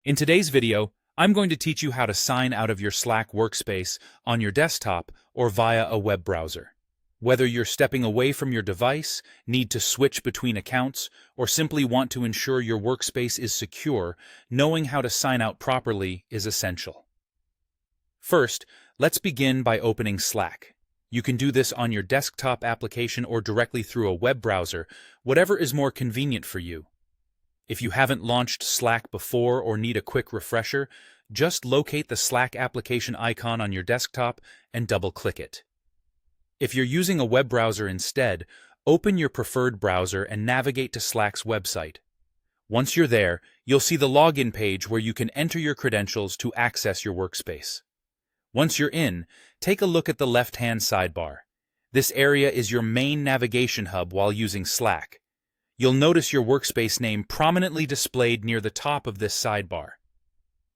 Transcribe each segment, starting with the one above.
In today's video, I'm going to teach you how to sign out of your Slack workspace on your desktop or via a web browser. Whether you're stepping away from your device, need to switch between accounts, or simply want to ensure your workspace is secure, knowing how to sign out properly is essential. First, let's begin by opening Slack. You can do this on your desktop application or directly through a web browser, whatever is more convenient for you. If you haven't launched Slack before or need a quick refresher, just locate the Slack application icon on your desktop and double-click it. If you're using a web browser instead, open your preferred browser and navigate to Slack's website. Once you're there, you'll see the login page where you can enter your credentials to access your workspace. Once you're in, take a look at the left-hand sidebar. This area is your main navigation hub while using Slack. You'll notice your workspace name prominently displayed near the top of this sidebar.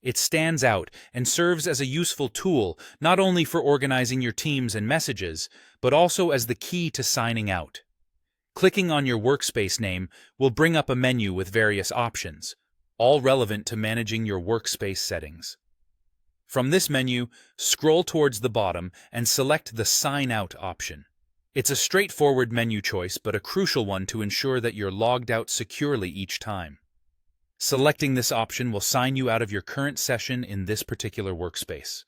It stands out and serves as a useful tool not only for organizing your teams and messages, but also as the key to signing out. Clicking on your workspace name will bring up a menu with various options, all relevant to managing your workspace settings. From this menu, scroll towards the bottom and select the Sign Out option. It's a straightforward menu choice, but a crucial one to ensure that you're logged out securely each time. Selecting this option will sign you out of your current session in this particular workspace.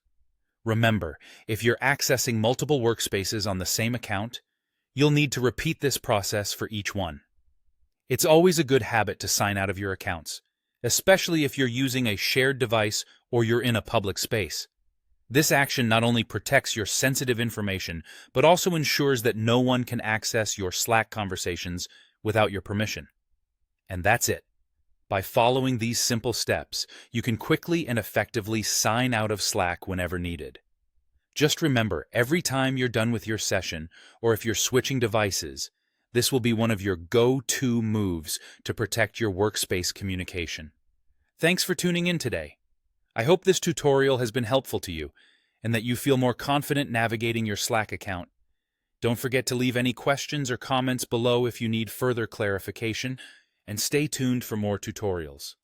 Remember, if you're accessing multiple workspaces on the same account, you'll need to repeat this process for each one. It's always a good habit to sign out of your accounts, especially if you're using a shared device or you're in a public space. This action not only protects your sensitive information, but also ensures that no one can access your Slack conversations without your permission. And that's it. By following these simple steps, you can quickly and effectively sign out of Slack whenever needed. Just remember, every time you're done with your session, or if you're switching devices, this will be one of your go-to moves to protect your workspace communication. Thanks for tuning in today. I hope this tutorial has been helpful to you and that you feel more confident navigating your Slack account. Don't forget to leave any questions or comments below if you need further clarification, and stay tuned for more tutorials.